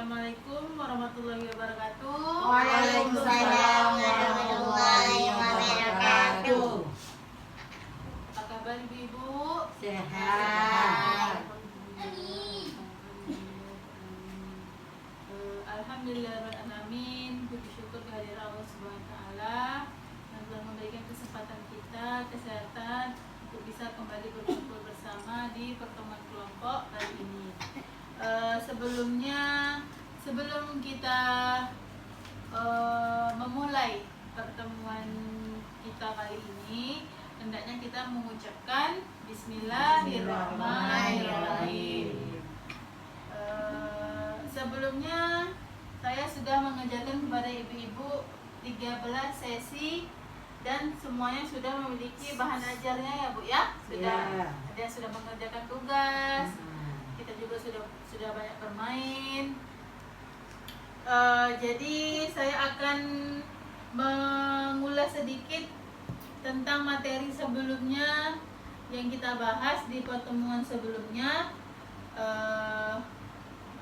Assalamualaikum warahmatullahi wabarakatuh. Waalaikumsalam warahmatullahi wabarakatuh. Apa kabar ibu-ibu? Sehat. Alhamdulillahirrahmanirrahim. Puji syukur kehadiran Allah Subhanahu wa taala yang telah memberikan kesempatan kita kesehatan untuk bisa kembali berkumpul bersama di pertemuan kelompok kali ini. Sebelum kita memulai pertemuan kita kali ini, hendaknya kita mengucapkan Bismillahirrahmanirrahim. Sebelumnya saya sudah mengajarkan kepada ibu-ibu 13 sesi dan semuanya sudah memiliki bahan ajarnya ya Bu ya? Sudah. Ada yang sudah mengerjakan tugas. Kita juga sudah banyak bermain. Jadi saya akan mengulas sedikit tentang materi sebelumnya yang kita bahas di pertemuan sebelumnya.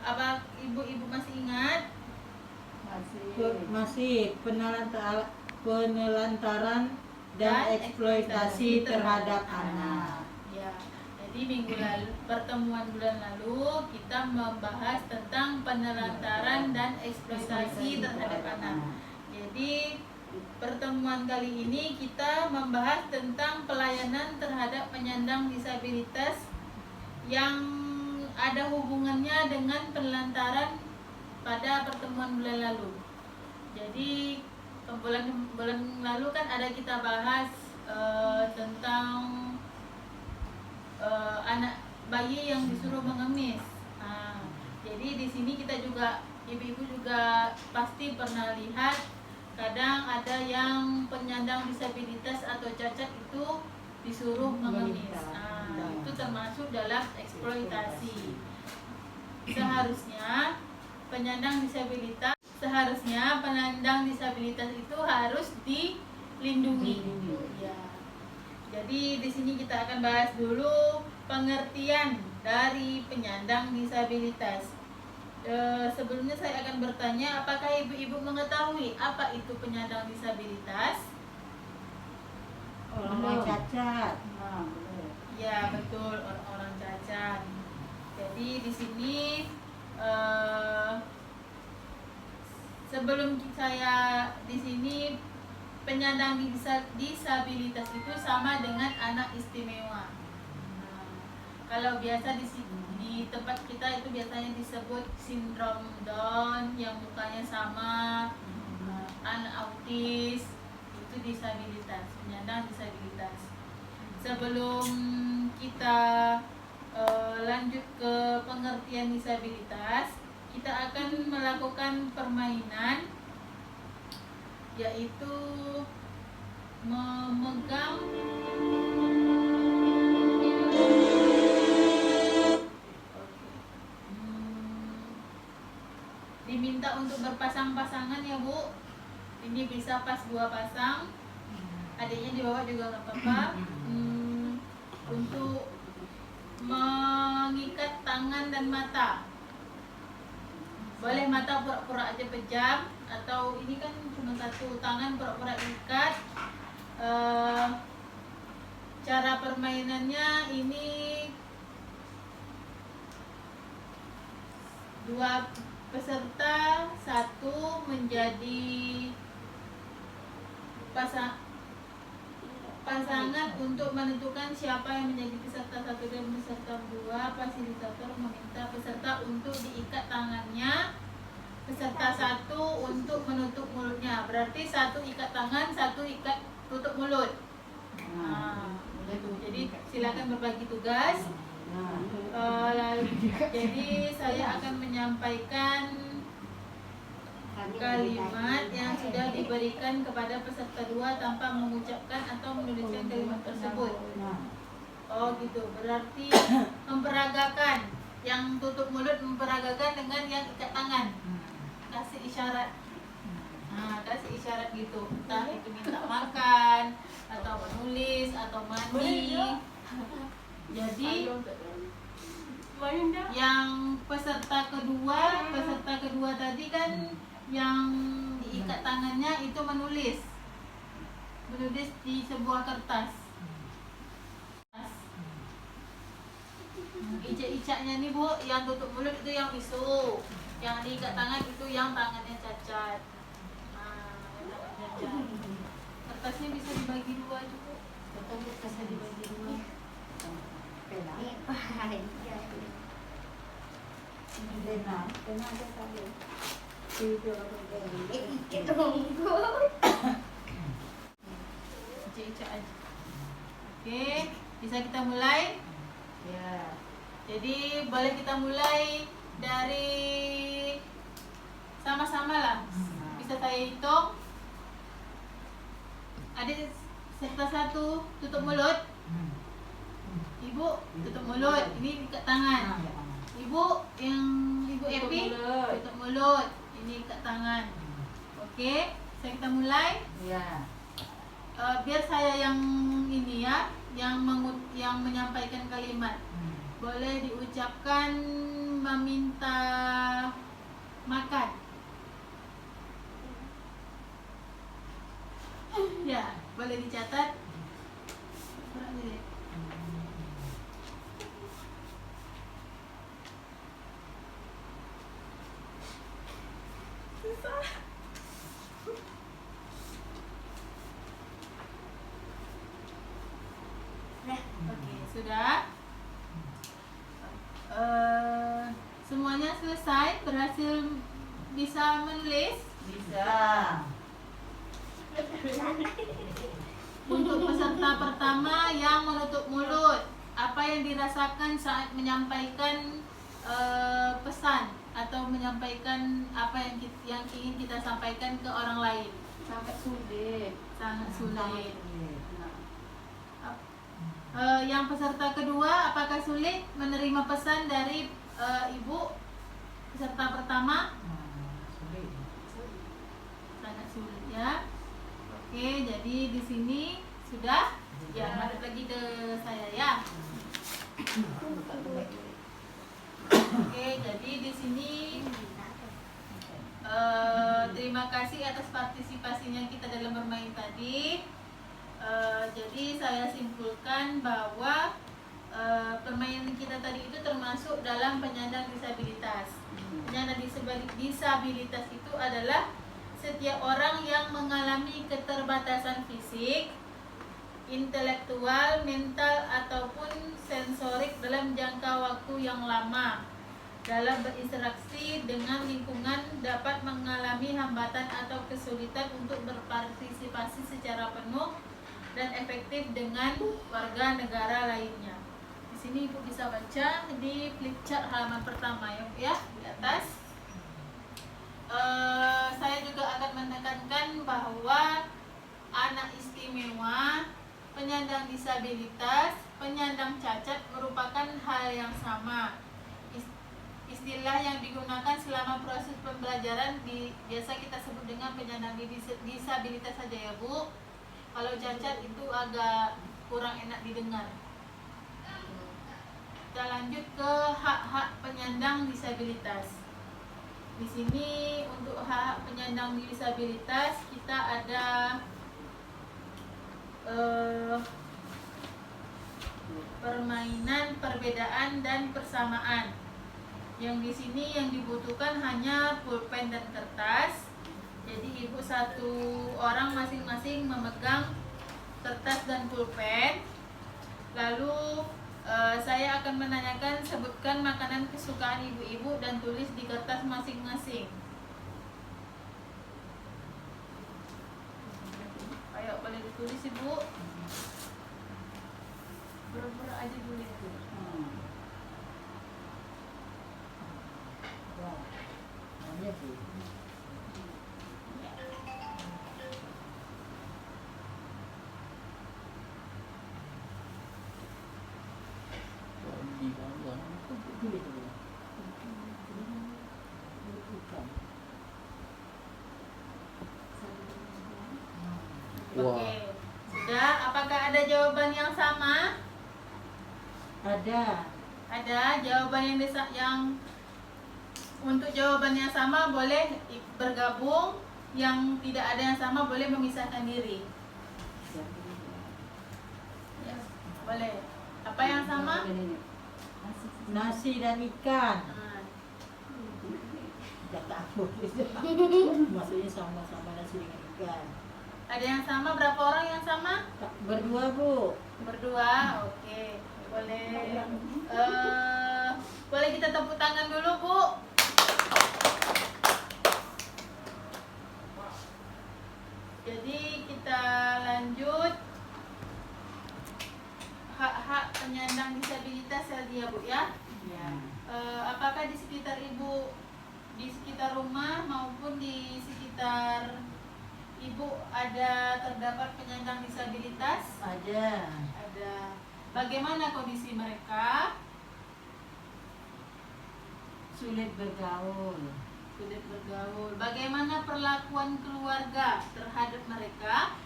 Apa ibu-ibu masih ingat? Masih penelantaran dan eksploitasi terhadap anak. Ya. Jadi pertemuan bulan lalu kita membahas tentang penelantaran dan eksploitasi terhadap anak. Jadi pertemuan kali ini kita membahas tentang pelayanan terhadap penyandang disabilitas yang ada hubungannya dengan penelantaran pada pertemuan bulan lalu. Jadi bulan lalu kan ada kita bahas tentang anak bayi yang disuruh mengemis. Jadi di sini kita juga, ibu-ibu juga pasti pernah lihat, kadang ada yang penyandang disabilitas atau cacat itu disuruh mengemis. Itu termasuk dalam eksploitasi. Seharusnya penyandang disabilitas itu harus dilindungi. Ya. Jadi di sini kita akan bahas dulu pengertian dari penyandang disabilitas. Sebelumnya saya akan bertanya, apakah ibu-ibu mengetahui apa itu penyandang disabilitas? Orang cacat. Ya betul, orang-orang cacat. Jadi di sini sebelum saya di sini, penyandang disabilitas itu sama dengan anak istimewa. Kalau biasa di tempat kita itu biasanya disebut sindrom Down, yang mukanya sama, anak autis, itu disabilitas, penyandang disabilitas. Sebelum kita lanjut ke pengertian disabilitas, kita akan melakukan permainan, yaitu memegang diminta untuk berpasang-pasangan ya Bu. Ini bisa pas 2 pasang, adiknya di bawah juga nggak apa-apa. Untuk mengikat tangan dan mata, boleh mata pura-pura aja pejam, atau ini kan cuma satu tangan pura-pura ikat. Cara permainannya ini 2 peserta, 1 menjadi pasangan untuk menentukan siapa yang menjadi peserta 1 dan peserta 2. Fasilitator meminta peserta untuk diikat tangannya, peserta 1 untuk menutup mulutnya. Berarti 1 ikat tangan, 1 ikat tutup mulut. Jadi silakan berbagi tugas. Jadi saya akan menyampaikan kalimat yang sudah diberikan kepada peserta 2 tanpa mengucapkan atau menuliskan kalimat tersebut. Oh gitu, berarti memperagakan. Yang tutup mulut memperagakan dengan yang ikat tangan. Kasih isyarat. Kasih isyarat gitu. Entah itu minta makan, atau menulis, atau mandi. Jadi Yang peserta kedua tadi kan yang diikat tangannya itu menulis di sebuah kertas. Icak-icaknya nih Bu, yang tutup mulut itu yang bisu, yang diikat tangan itu yang tangannya cacat. Nah, yang tangannya cacat. Kertasnya bisa dibagi dua juga. Bisa dibagi dua. Icak-icak aja. Oke, bisa kita mulai? Ya. Jadi boleh kita mulai dari sama-sama lah. Bisa saya hitung. Adik serta satu tutup mulut. Ibu tutup mulut. Ini ikat tangan. Ibu Epi tutup mulut. Ini ikat tangan. Oke, kita mulai. Ya. Biar saya yang ini ya, yang menyampaikan kalimat. Boleh diucapkan meminta makan. Ya, boleh dicatat. Oke, sudah. Semuanya selesai, berhasil bisa menulis. Bisa. Untuk peserta pertama yang menutup mulut, apa yang dirasakan saat menyampaikan pesan atau menyampaikan apa yang ingin kita sampaikan ke orang lain? Sangat sulit. Sangat sulit. Yang peserta kedua, apakah sulit menerima pesan dari ibu peserta pertama? Sulit. Sangat sulit ya. Oke, jadi di sini sudah. Ya, balik lagi ke saya ya. Oke, jadi di sini terima kasih atas partisipasinya kita dalam bermain tadi. Jadi saya simpulkan bahwa permainan kita tadi itu termasuk dalam penyandang disabilitas. Penyandang disabilitas itu adalah setiap orang yang mengalami keterbatasan fisik, intelektual, mental, ataupun sensorik dalam jangka waktu yang lama dalam berinteraksi dengan lingkungan, dapat mengalami hambatan atau kesulitan untuk berpartisipasi secara penuh dan efektif dengan warga negara lainnya. Di sini Ibu bisa baca di flip chart halaman pertama ya di atas. Saya juga akan menekankan bahwa anak istimewa, penyandang disabilitas, penyandang cacat merupakan hal yang sama. Istilah yang digunakan selama proses pembelajaran biasa kita sebut dengan penyandang disabilitas saja ya Bu. Kalau cacat itu agak kurang enak didengar. Kita lanjut ke hak-hak penyandang disabilitas. Di sini untuk hak penyandang disabilitas kita ada permainan, perbedaan dan persamaan. Yang di sini yang dibutuhkan hanya pulpen dan kertas. Jadi Ibu satu orang masing-masing memegang kertas dan pulpen. Lalu saya akan menanyakan, sebutkan makanan kesukaan ibu-ibu dan tulis di kertas masing-masing. Ayo boleh ditulis Ibu. Pura-pura aja dulu itu. Banyak sih. Oke, sudah. Apakah ada jawaban yang sama? Ada. Ada jawaban yang untuk jawaban yang sama boleh bergabung, yang tidak ada yang sama boleh memisahkan diri. Ya, boleh. Apa yang sama? Nasi dan ikan. Nah, Tidak tahu. Maksudnya sama-sama nasi dengan ikan. ada yang sama, berapa orang yang sama? Berdua, Bu. Berdua, oke. Boleh. Boleh kita tepuk tangan dulu, Bu. Jadi kita lanjut hak-hak penyandang disabilitas tadi ya, Bu ya. Ya. Apakah di sekitar Ibu, di sekitar rumah maupun di sekitar Ibu ada terdapat penyandang disabilitas? Ada. Ada. Bagaimana kondisi mereka? Sulit bergaul. Sulit bergaul. Bagaimana perlakuan keluarga terhadap mereka?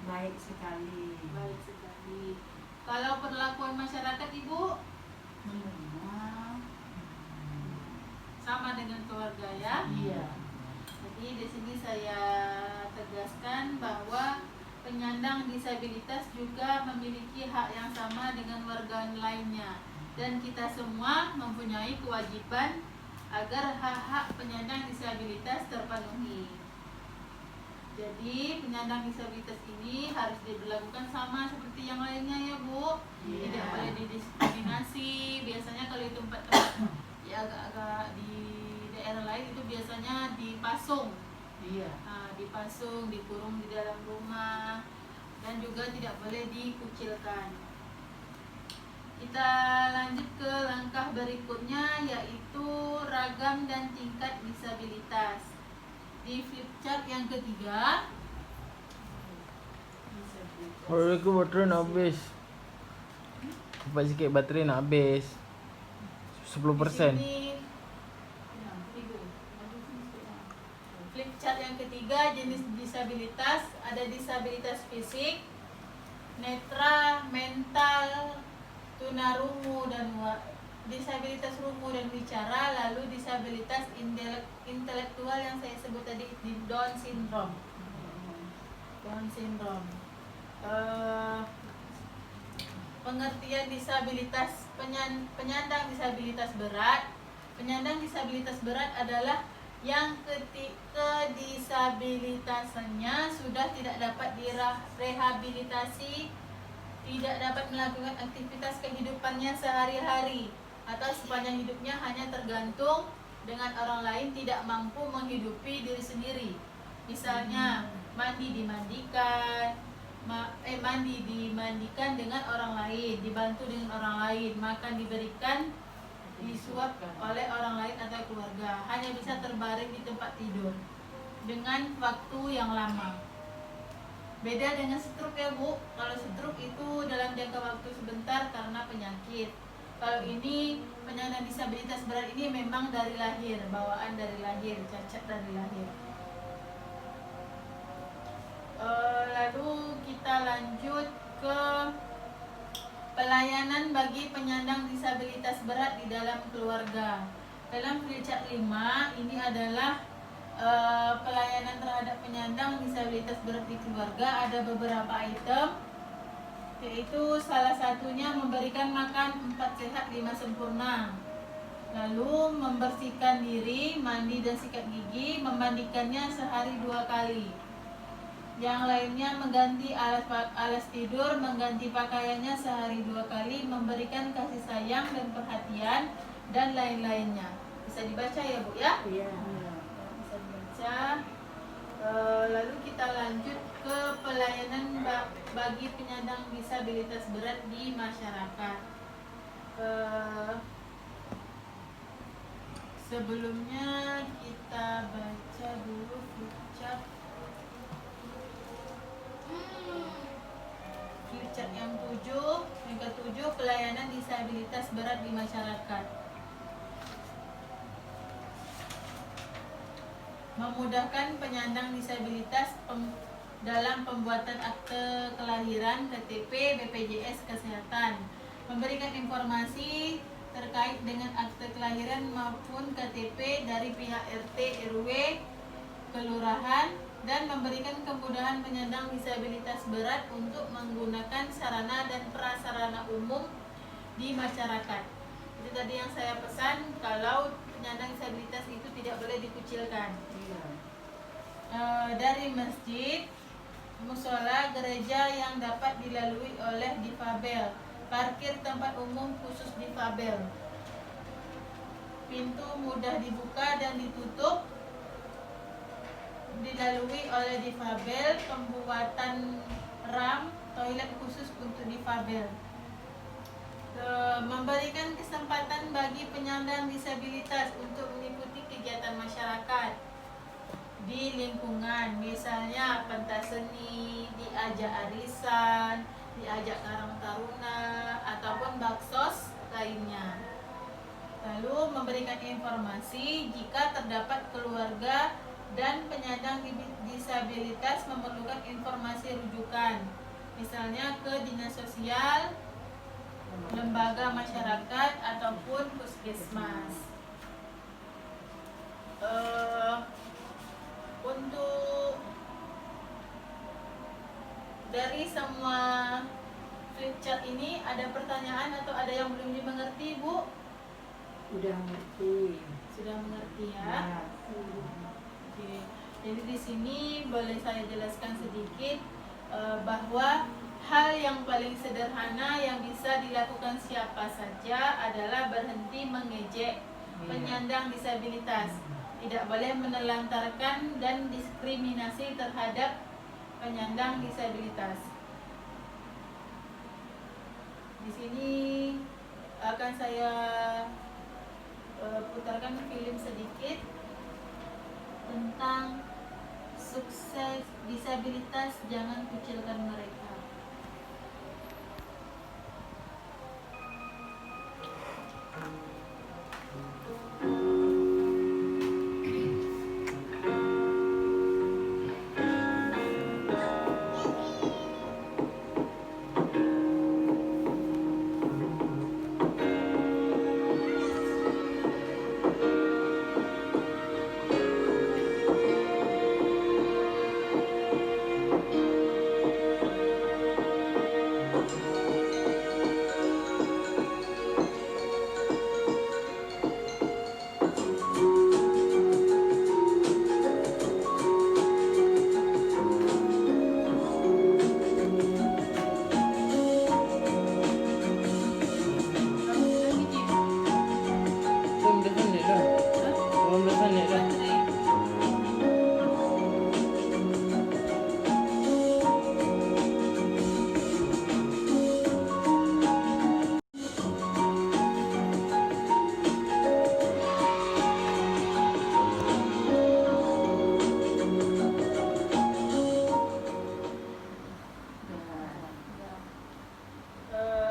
Baik sekali. Baik sekali. Kalau perlakuan masyarakat, Ibu, Menerima. sama dengan keluarga ya. Iya. Jadi di sini saya tegaskan bahwa penyandang disabilitas juga memiliki hak yang sama dengan warga lainnya, dan kita semua mempunyai kewajiban agar hak-hak penyandang disabilitas terpenuhi. Jadi penyandang disabilitas ini harus diberlakukan sama seperti yang lainnya ya, Bu. Iya. Tidak boleh didiskriminasi. Biasanya kalau di tempat-tempat ya agak-agak di daerah lain itu biasanya dipasung. Iya. Nah, dipasung, dikurung di dalam rumah, dan juga tidak boleh dikucilkan. Kita lanjut ke langkah berikutnya, yaitu ragam dan tingkat disabilitas. Di flip chart yang ketiga, Kalau aku baterai nak habis. Cepat sikit baterai nak habis. 10%. di sini flip chart yang ketiga, jenis disabilitas ada disabilitas fisik, netra, mental, tunarungu dan disabilitas rungu dan bicara, lalu disabilitas intelektual yang saya sebut tadi, di Down syndrome. Down syndrome. Pengertian disabilitas penyandang disabilitas berat. Penyandang disabilitas berat adalah yang kedisabilitasannya sudah tidak dapat direhabilitasi, tidak dapat melakukan aktivitas kehidupannya sehari-hari, atau sepanjang hidupnya hanya tergantung dengan orang lain, tidak mampu menghidupi diri sendiri. Misalnya mandi dimandikan dengan orang lain, dibantu dengan orang lain, makan diberikan, disuap oleh orang lain atau keluarga, hanya bisa terbaring di tempat tidur dengan waktu yang lama. Beda dengan stroke ya, Bu. Kalau stroke itu dalam jangka waktu sebentar karena penyakit. Kalau ini penyandang disabilitas berat ini memang dari lahir, bawaan dari lahir, cacat dari lahir. Lalu kita lanjut ke pelayanan bagi penyandang disabilitas berat di dalam keluarga. Dalam flipchart 5 ini adalah pelayanan terhadap penyandang disabilitas berat di keluarga. Ada beberapa item, yaitu salah satunya memberikan makan 4 sehat 5 sempurna, lalu membersihkan diri, mandi dan sikat gigi, memandikannya sehari 2 kali. Yang lainnya mengganti alas tidur, mengganti pakaiannya sehari 2 kali, memberikan kasih sayang dan perhatian, dan lain-lainnya. Bisa dibaca ya, Bu ya? Iya. Bisa dibaca. Lalu kita lanjut ke pelayanan bagi penyandang disabilitas berat di masyarakat. Sebelumnya kita baca dulu flipchart. Flipchart yang ke-7, pelayanan disabilitas berat di masyarakat. Memudahkan penyandang disabilitas dalam pembuatan akte kelahiran, KTP, BPJS Kesehatan. memberikan informasi terkait dengan akte kelahiran maupun KTP dari pihak RT RW kelurahan, dan memberikan kemudahan penyandang disabilitas berat untuk menggunakan sarana dan prasarana umum di masyarakat. Itu tadi yang saya pesan, kalau penyandang disabilitas itu tidak boleh dikucilkan. Iya. Dari masjid, musola, gereja yang dapat dilalui oleh difabel, parkir tempat umum khusus difabel, pintu mudah dibuka dan ditutup dilalui oleh difabel, pembuatan ram, toilet khusus untuk difabel. Memberikan kesempatan bagi penyandang disabilitas untuk mengikuti kegiatan masyarakat di lingkungan, misalnya pentas seni, diajak arisan, diajak karang taruna, ataupun baksos lainnya. Lalu memberikan informasi jika terdapat keluarga dan penyandang disabilitas memerlukan informasi rujukan, misalnya ke dinas sosial, lembaga masyarakat, ataupun puskesmas. Untuk dari semua flip chart ini, ada pertanyaan atau ada yang belum dimengerti, Bu? Udah ngerti. Sudah mengerti ya? Ya. Oke. Jadi di sini boleh saya jelaskan sedikit bahwa hal yang paling sederhana yang bisa dilakukan siapa saja adalah berhenti mengejek penyandang disabilitas. Tidak boleh menelantarkan dan diskriminasi terhadap penyandang disabilitas. Di sini akan saya putarkan film sedikit tentang sukses disabilitas, jangan kucilkan mereka.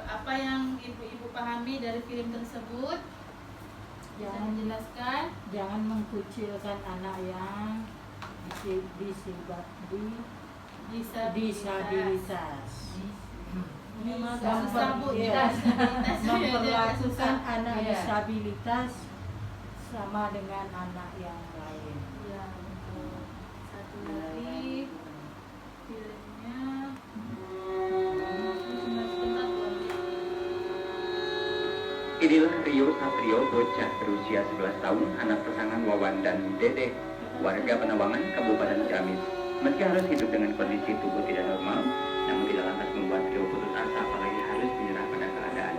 Apa yang ibu-ibu pahami dari film tersebut? Jangan jelaskan. Jangan mengkucilkan anak yang disabilitas. Ini susah, Bu, Iya. disabilitas. Memperlakukan anak Iya. disabilitas sama dengan anak yang lain. Ya, betul. Satu lagi filmnya. Sebentar, Bu. Inilah Rio Satrio, bocah berusia 11 tahun, anak pasangan Wawan dan Dede, warga Penawangan, Kabupaten Ciamis. Meski harus hidup dengan kondisi tubuh tidak normal, namun tidak lantas membuat Rio putus asa, apalagi harus menyerah pada keadaan.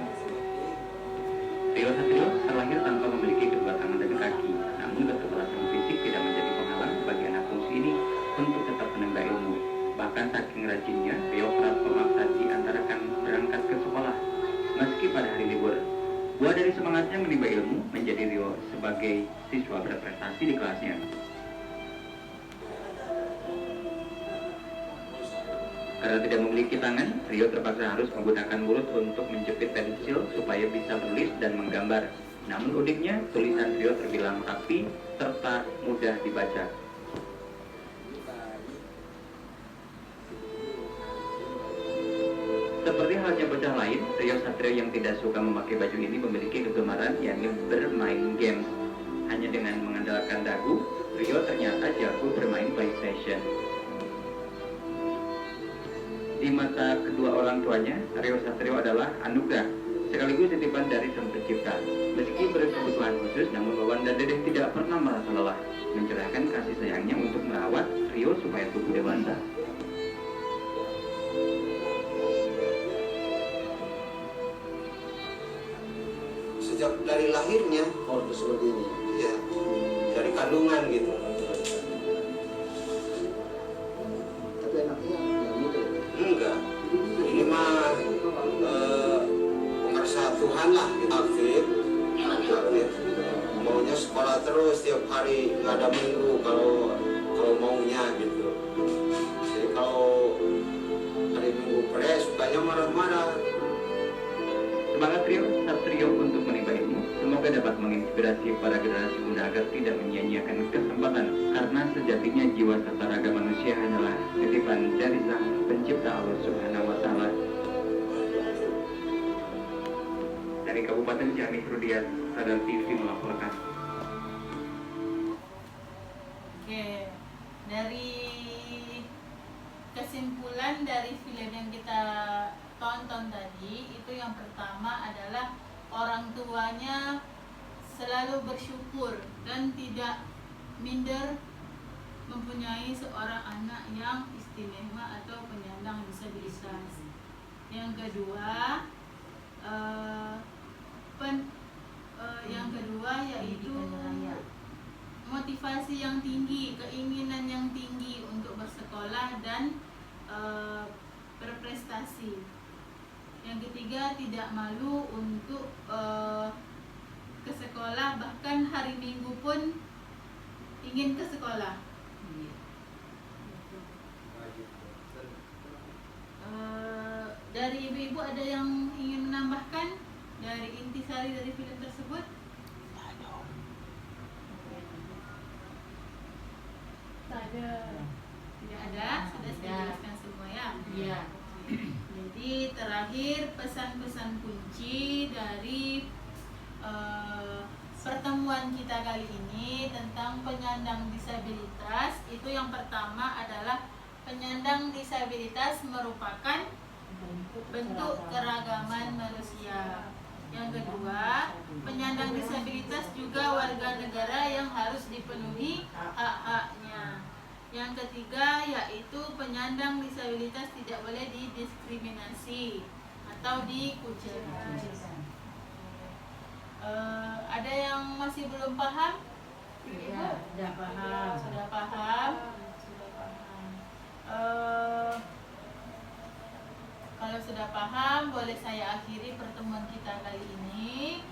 Rio Satrio terlahir tanpa memiliki kedua tangan dan kaki, namun keterbatasan fisik tidak menjadi penghalang bagi anak bungsu ini untuk tetap menimba ilmu. Bahkan saking rajinnya, Rio kerap memaksa diantarakan berangkat ke sekolah, meski pada hari libur. Buah dari semangatnya menimba ilmu menjadi Rio sebagai siswa berprestasi di kelasnya. Karena tidak memiliki tangan, Rio terpaksa harus menggunakan mulut untuk menjepit pensil supaya bisa menulis dan menggambar. Namun uniknya, tulisan Rio terbilang rapi serta mudah dibaca. Seperti halnya bocah antara lain, Rio Satrio yang tidak suka memakai baju ini memiliki kegemaran yakni bermain games. Hanya dengan mengandalkan dagu, Rio ternyata jago bermain PlayStation. Di mata kedua orang tuanya, Rio Satrio adalah anugerah, sekaligus titipan dari Sang Pencipta. Meski berkebutuhan khusus, namun Wawan dan Dedeh tidak pernah merasa lelah, mencurahkan kasih sayangnya untuk merawat Rio supaya tumbuh dewasa. Sejak dari lahirnya, Itu seperti ini. ya, dari kandungan gitu. Tapi anaknya yang muda ya. Enggak, ini mah pengersa Tuhan lah, gitu. Aktif, maunya sekolah terus tiap hari, nggak ada minggu kalau maunya gitu. Jadi kalau hari Minggu sukanya marah-marah. Semangat Rio Satrio untuk menimba ilmu semoga dapat menginspirasi para generasi muda agar tidak menyia-nyiakan kesempatan, karena sejatinya jiwa serta raga manusia hanyalah titipan dari Sang Pencipta Allah Subhanahu wa Ta'ala. Dari Kabupaten Ciamis, Rudiat, Sadar TV melaporkan. Oke, dari kesimpulan dari film yang kita tonton tadi, itu yang pertama adalah orang tuanya selalu bersyukur dan tidak minder mempunyai seorang anak yang istimewa atau penyandang disabilitas. Yang kedua, yang kedua yaitu motivasi yang tinggi, keinginan yang tinggi untuk bersekolah dan berprestasi. Yang ketiga, tidak malu untuk ke sekolah, bahkan hari Minggu pun ingin ke sekolah. Dari ibu-ibu ada yang ingin menambahkan dari intisari dari film tersebut? Tidak ada, sudah saya jelaskan semua ya. Iya. Jadi terakhir pesan-pesan kunci dari pertemuan kita kali ini tentang penyandang disabilitas, itu yang pertama adalah penyandang disabilitas merupakan bentuk keragaman manusia. Yang kedua, penyandang disabilitas juga warga negara yang harus dipenuhi hak-haknya. Yang ketiga yaitu penyandang disabilitas tidak boleh didiskriminasi atau dikucilkan. Ada yang masih belum paham? Ya, sudah paham. Sudah paham? Kalau sudah paham, boleh saya akhiri pertemuan kita kali ini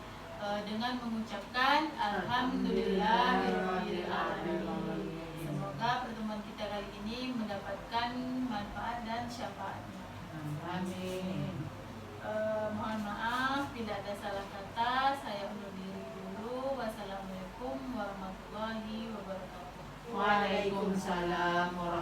dengan mengucapkan Alhamdulillahirabbil alamin. Semoga pertemuan kita kali ini mendapatkan manfaat dan syafaatnya. Amin. Mohon maaf bila ada salah kata. Saya undur diri dulu. Wassalamualaikum warahmatullahi wabarakatuh. Waalaikumsalam warahmatullahi